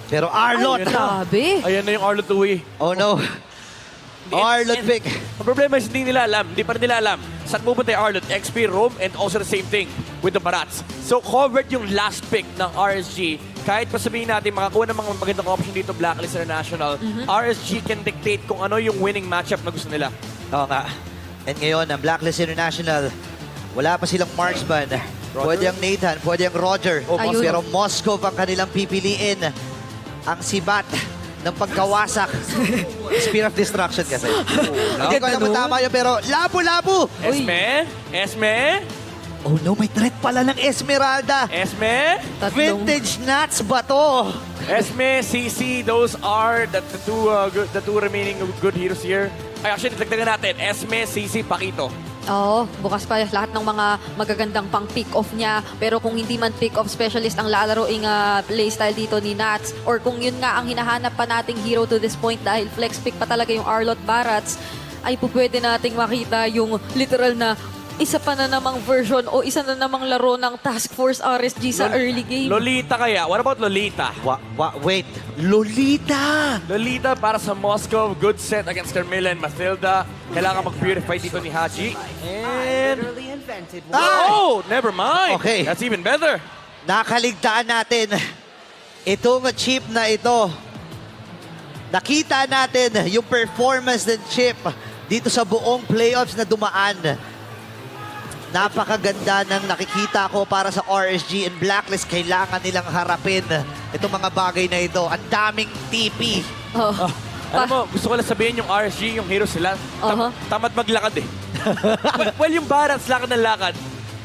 Pero Arlot! Ay, grabe. Ayan na yung Arlot Uwi. Oh no. Arlot pick. Ang problema is hindi nila alam, hindi pa rin nila alam saan pupunta yung Arlot, XP, Roam, and also the same thing with the Barats. So covered yung last pick ng RSG. Kahit pa sabihin natin, makakuha ng mga magandang option dito, Blacklist International, RSG can dictate kung ano yung winning matchup na gusto nila. Oo nga. And ngayon, ang Blacklist International, wala pa silang marksman. Pwede ang Nathan, pwede ang Roger. Ayun. Pero Moscow ang kanilang pipiliin. Ang sibat ng pagkawasak. Spear of Destruction kasi. Hindi ko naman tama yun, pero labo-labo! Esme? Esme? Oh no, may threat pala ng Esmeralda. Esme? Tatlong. Vintage nuts ba to? Esme, CC, those are the two remaining good heroes here. Ay, actually, dagdagan natin. Esme, CC, Pakito. Oo, bukas pa lahat ng mga magagandang pang pick-off niya. Pero kung hindi man pick-off specialist ang lalaroing playstyle dito ni Nats, or kung yun nga ang hinahanap pa nating hero to this point dahil flex pick pa talaga yung Arlot Barats, ay po pwede nating makita yung literal na isa pa na namang version o isa na namang laro ng Task Force RSG sa early game. Lolita kaya? What about Lolita? Wait, Lolita! Lolita para sa Moscow. Good set against Carmilla and Mathilda. Kailangan mag-purify dito ni Haji. And... Oh! Never mind! Okay. That's even better. Nakaligtaan natin itong chip na ito. Nakita natin yung performance ng chip dito sa buong playoffs na dumaan. Napakaganda ng nakikita ko para sa RSG and Blacklist. Kailangan nilang harapin itong mga bagay na ito. Ang daming TP. Oh. Alam mo, gusto ko lang sabihin yung RSG, yung hero sila, tamad maglakad eh. well, yung Barats, lakad ng lakad.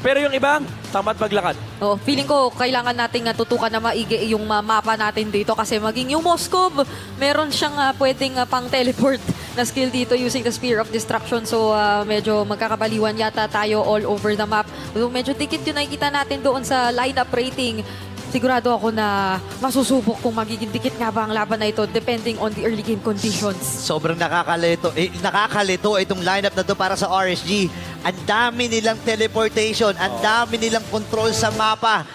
Pero yung ibang, tamad maglakad. Oh, feeling ko kailangan nating tutukan na maigi yung mapa natin dito kasi maging yung Moscow, meron siyang pwedeng pang-teleport na skill dito using the Spear of Destruction. So medyo magkakabaliwan yata tayo all over the map. So, medyo dikit yung nakikita natin doon sa lineup rating. Sigurado ako na masusubok kung magiging dikit nga ba ang laban na ito depending on the early game conditions. Sobrang nakakalito itong lineup na to para sa RSG. Ang dami nilang teleportation, ang dami nilang control sa mapa.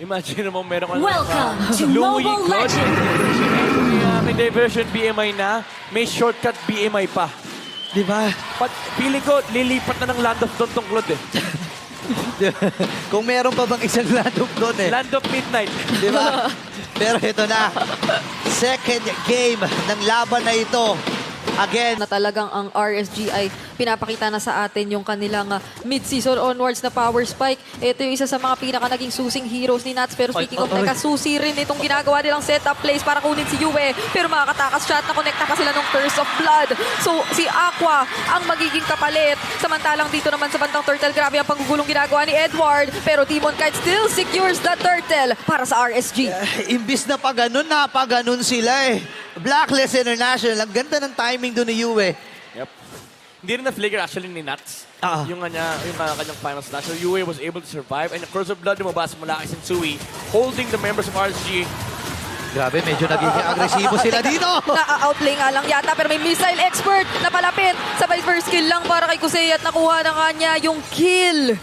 Imagine mo meron ka Welcome to Louis Mobile Claude. Legends! May diversion BMI na, may shortcut BMI pa. Di ba? Feeling ko, lilipat na ng Land of Dawn tong Claude eh. Kung meron pa bang isang random doon eh. Land of Midnight. Di ba? Pero ito na, second game ng laban na ito. Again, Na talagang ang RSG ay pinapakita na sa atin yung kanilang mid-season onwards na power spike. Ito yung isa sa mga pinaka naging susing heroes ni Nats. Pero speaking of susi rin itong ginagawa nilang setup plays para kunin si Yue. Pero makakatakas shot na connecta pa sila ng Curse of Blood. So si Aqua ang magiging kapalit. Samantalang dito naman sa bandang Turtle, grabe ang panggugulong ginagawa ni Edward. Pero Demon Knight still secures the Turtle para sa RSG. imbis na napaganon sila eh. Blacklist International, ang ganda ng timing doon ni Yue. Yep. Hindi rin na-flicker actually ni Nats. Ah. Yung kanyang final slash. So Yue was able to survive. And the Curse of Blood lumabas mula kay Sensui, holding the members of RSG. Grabe, medyo nagiging agresibo sila dito. Na-outplay nga lang yata pero may missile expert na palapit. Sabay first kill lang para kay Kusei at nakuha na kanya yung kill.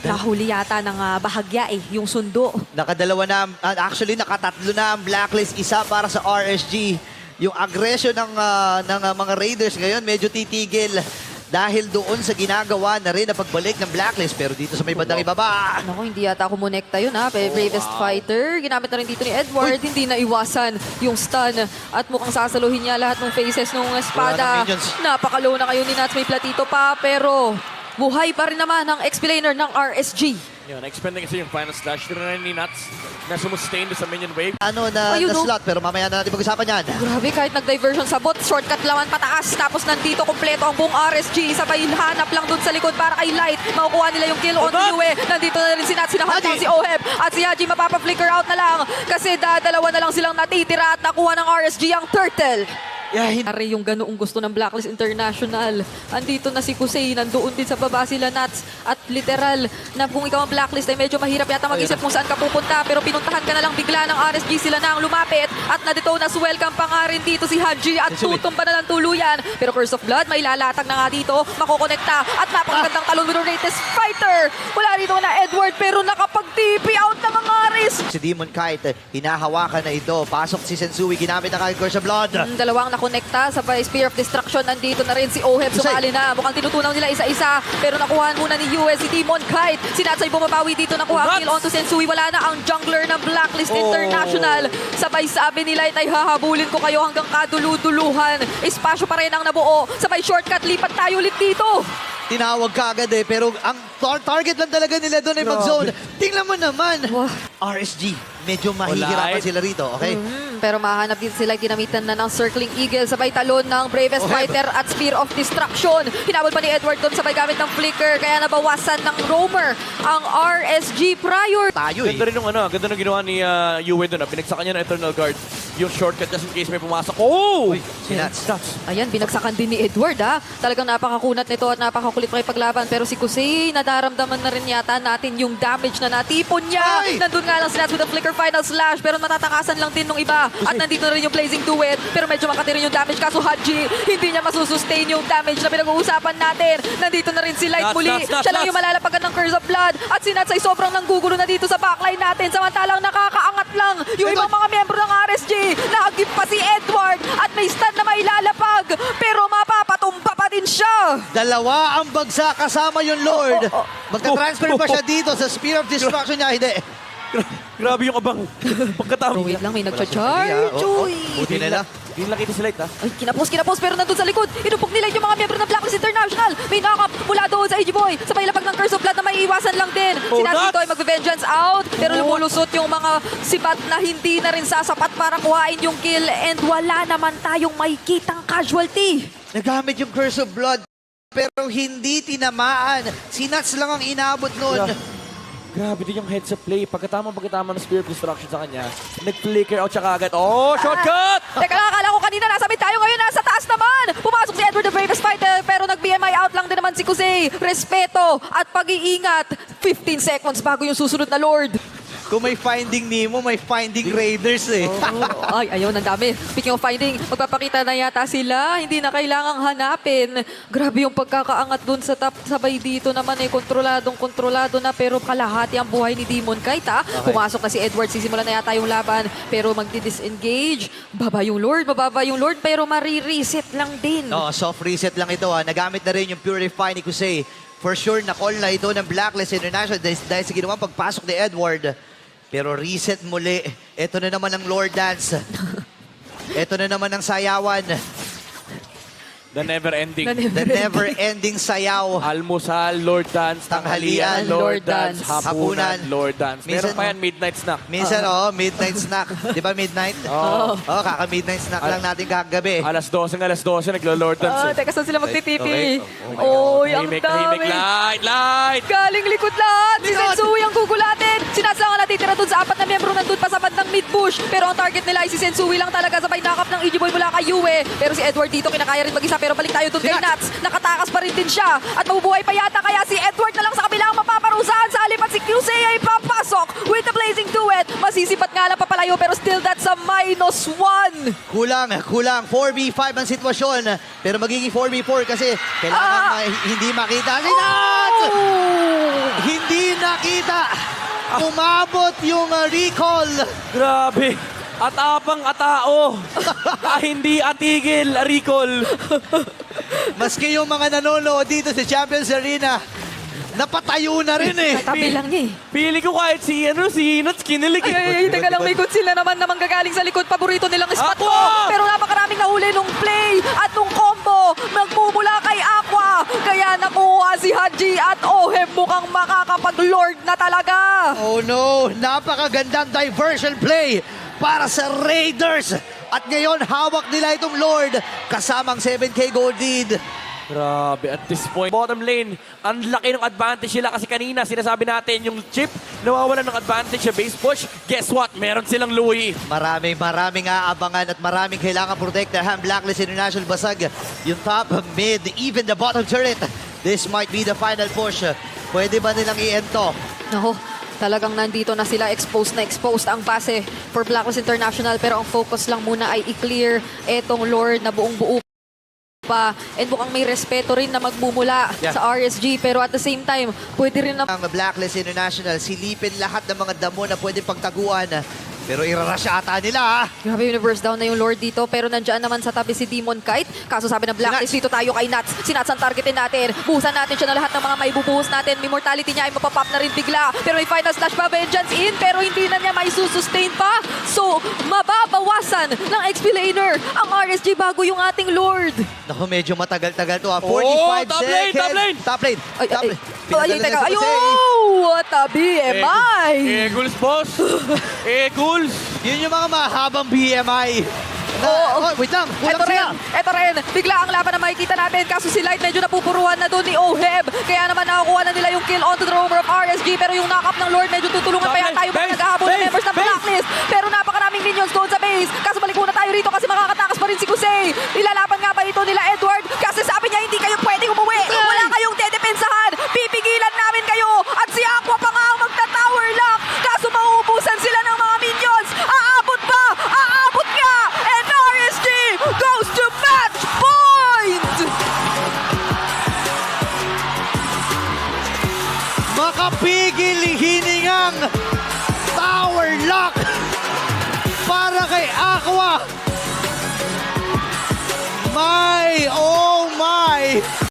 Nahuli yata ng bahagya yung sundo. Nakadalawa na, actually nakatatlo na ang Blacklist, isa para sa RSG. Yung aggression ng mga Raiders ngayon medyo titigil dahil doon sa ginagawa na rin na pagbalik ng Blacklist. Pero dito sa may bandang ibaba, Naku, hindi yata kumonekta yun Bravest Fighter. Ginamit na rin dito ni Edward. Hindi na iwasan yung stun. At mukhang sasaluhin niya lahat ng faces ng espada. Wala na minions. Napakalow na kayo ni Nats. May platito pa pero buhay pa rin naman ang explainer ng RSG. Yun, expending kasi yung final slash. Tira na ni Nats na sumustain sa minion wave. na Ayun, no? slot. Pero mamaya na natin pag-usapan yan. Grabe, kahit nag-diversion sa bot, shortcut lawan pataas. Tapos nandito kompleto ang buong RSG. Sabay hanap lang dun sa likod para kay Light. Makukuha nila yung kill on Yue. Nandito na rin si Nats, sinahantang si Oheb. At si Haji mapapa-flicker out na lang. Kasi dalawa na lang silang natitira at nakuha ng RSG ang Turtle. Pare yung ganoong gusto ng Blacklist International. Andito na si Kusei, nandoon din sa baba sila Nats. At literal, na kung ikaw ang Blacklist ay medyo mahirap yata mag-isip kung saan ka pupunta. Pero pinuntahan ka na lang bigla ng RSG, sila na ang lumapit. At nadito na welcome pa nga rin dito si Haji at tutumba na ng tuluyan. Pero Curse of Blood, may lalatag na nga dito, makokonekta. At napakagandang talon with the greatest fighter. Wala rito na Edward pero nakapag-TP out na mga Aris. Si Demon Kite, hinahawakan na ito. Pasok si Sensui, ginamit na kay Curse of Blood. Dalawang nakonekta sa Spear of Destruction. Nandito na rin si Oheb, sumali na. Mukhang tinutunaw nila isa-isa. Pero nakuhaan muna ni US si Demon Kite. Si Natsay bumabawi dito, nakuha ang kill onto Sensui. Wala na ang jungler ng Blacklist International. Sabay sabi nila, ay hahabulin ko kayo hanggang kaduluduluhan. Espasyo pa rin ang nabuo. Sabay shortcut, lipat tayo ulit dito. Tinawag ka agad pero ang target lang talaga nila doon ay mag-zone. Tingnan mo naman. Wow. RSG, medyo mahihirapan Alright. sila rito, okay? Pero mahanap din sila, ginamitan na ng Circling Eagle, sabay talon ng Bravest Fighter at Spear of Destruction. Hinabol pa ni Edward doon, sabay gamit ng Flicker, kaya nabawasan ng Roamer ang RSG prior. Tayo Ganda rin yung ganda nung ginawa ni Yue doon. Pinagsakan niya ng Eternal Guard. Yung shortcut just in case may pumasok. Oh! Si Nats. Ayan, binagsakan din ni Edward ha. Talagang napakakunat nito at napakakulit makipaglaban. Pero si Kusei, nadaramdaman na rin yata natin yung damage na natipon niya. Ay! Nandun nga lang si Nats with the Flicker Final Slash pero natatakasan lang din nung iba. At nandito na rin yung Blazing Duet pero medyo makati rin yung damage. Kaso Haji, hindi niya masusustain yung damage na pinag-uusapan natin. Nandito na rin si Light muli. Siya lang yung malalapagan ng Curse of Blood. At si Nats ay sobrang nanggugulo na dito sa backline natin. Samantalang nakakaangat lang yung ibang mga miyembro ng RSG. Nahagip pa si Edward at may stun na mailalapag pero mapapatumpa pa din siya. Dalawa ang bagsak kasama yung Lord. Magka-transfer pa siya dito sa Spear of Destruction niya. Hindi. Grabe yung abang. Pagkatapos. Wait lang, may nagcha-charge. Uy. Buti nila. Hindi nakita si Light, ha? Ay, kinapos pero nandun sa likod. Inupok nila yung mga miyembro ng Blacklist International. May knock-up mula doon sa AG Boy. Sabay lapag ng Curse of Blood na may iwasan lang din. Oh, Si Nats nuts! dito ay magbe-vengeance out. Pero lumulusot yung mga sibat na hindi na rin sasapat para kuhain yung kill. And wala naman tayong makikitang casualty. Nagamit yung Curse of Blood pero hindi tinamaan. Si Nats lang ang inabot nun. Grabe din yung heads up play. Pagkatama ng Spear of Destruction sa kanya, nag-flicker out siya kagad. Oh, shortcut! Teka lang, akala ko kanina nasa mid tayo, ngayon nasa taas naman. Pumasok si Edward the Bravest Fighter pero nag-BMI out lang din naman si Kusei. Respeto at pag-iingat. 15 seconds bago yung susunod na Lord. Kung may Finding Nemo, may Finding Raiders eh. Ay, ayun, ang dami. Speaking of finding, magpapakita na yata sila. Hindi na kailangang hanapin. Grabe yung pagkakaangat dun sa top. Sabay dito naman eh, kontrolado na. Pero kalahati ang buhay ni Demon Kite, ha? Okay. Pumasok na si Edward. Sisimulan na yata yung laban. Pero magdi-disengage. Mababa yung Lord. Pero marireset lang din. No, soft reset lang ito. Nagamit na rin yung Purify ni Kusei. For sure, na-call na ito ng Blacklist International dahil sa ginawang pagpasok ni Edward. Pero reset muli. Ito na naman ang Lord Dance. Ito na naman ang sayawan. The never-ending. The never-ending sayaw. Almusal, Lord Dance, Tanghalian, Lord Dance, Hapunan. hapunan, Lord Dance. Meron Minsan- pa yan, midnight snack. Minsan, midnight snack. Di ba midnight? Oo. Kaka-midnight snack lang natin kagabi. Alas 12, naglo-Lord Dance. Teka, saan sila magtitipi? Okay. Oy, ang Tahimik, dami. light! Galing likod lahat. Si Sensui ang gugulatin. Sinasang ang natitira dun sa apat na miyembro nandun pa sa bandang mid-bush. Pero ang target nila ay si Sensui lang talaga. Sabay nakap ng EG Boy mula kay Yue. Pero si Edward dito kinakaya rin mag-isa. Pero balik tayo dun kay Nats. Nakatakas pa rin din siya. At mabubuhay pa yata. Kaya si Edward na lang sa kabilang mapaparusahan. Sa halip at si Kusei ay papasok with the Blazing Duet. Masisipat nga lang papalayo. Pero still that's a -1. Kulang. 4v5 ang sitwasyon. Pero magiging 4v4 kasi kailangan hindi makita si Nats! Hindi nakita. Umabot yung recall. Grabe! Atapang atao! Hindi atigil, recall! Maski yung mga nanonood dito sa Champions Arena, napatayo na rin eh. Tabi lang niya eh. Pili ko kahit si Nuts kinilig. Ay, teka lang, may sila naman gagaling sa likod. Paborito nilang spot ko. Aqua! Pero napakaraming nahuli nung play at nung combo. Magmumula kay Aqua. Kaya nakuha si Haji at Oheb mukhang makakapag-lord na talaga. Oh no, napakagandang diversion play para sa Raiders. At ngayon, hawak nila itong Lord kasamang 7K gold lead. Grabe, at this point, bottom lane, ang laki ng advantage nila kasi kanina sinasabi natin yung chip, nawawalan ng advantage sa base push. Guess what? Meron silang Louis. Maraming aabangan at maraming kailangan protektahan. Blacklist International basag. Yung top, mid, even the bottom turret. This might be the final push. Pwede ba nilang i-ento? Nako, talagang nandito na sila, exposed ang base for Blacklist International, pero ang focus lang muna ay i-clear etong Lord na buong buo pa, and mukhang may respeto rin na magmumula sa RSG, pero at the same time, pwede rin na Ang Blacklist International, silipin lahat ng mga damo na pwede pagtaguan. Pero irarush ata nila, ha? grabe, universe down na yung Lord dito, pero nandiyan naman sa tabi si Demon Kite. Kaso sabi ng Blacklist, dito tayo kay Nuts. Si Nuts ang targetin natin. Buhusan natin siya na lahat ng mga maibubuhos natin. Immortality niya ay mapapop na rin bigla. Pero may final slash pa, Vengeance in, pero hindi na niya may sustain pa. So, mababawasan ng XP laner ang RSG bago yung ating Lord. Naku, medyo matagal-tagal to, ha? 45 top lane, seconds. top lane! Top lane! Ay, Top ay, lane. ay, Pinadala teka, na si Jose. ayun! Tabi, MI! Eagles, boss! Eagles! Yun yung mga mahabang BMI. Oo. Wait lang, kulang sila. Ito rin. Bigla ang laban na makikita natin. Kaso si Light medyo napupuruhan na doon ni Oheb. Kaya naman nakakuha na nila yung kill onto the roamer of RSG. Pero yung knock-up ng Lord, medyo tutulungan pa yan tayo mga naghahabol na members ng Blacklist. Pero napakaraming minions doon sa base. Kaso balik muna tayo rito kasi makakatakas pa rin si Kusei. Ilalaban nga ba ito nila Edward? Kasi sabi niya hindi kayo pwedeng umuwi. Wala kayong dedepensahan. Pipigilan namin kayo. At si Aqua pa nga ang magta-tower lock. Kaso mauubusan sila ng mga minions. Aabot ba? Aabot nga! And RSG goes to match point! Makapigil hiningang tower lock para kay Aqua. My, oh my!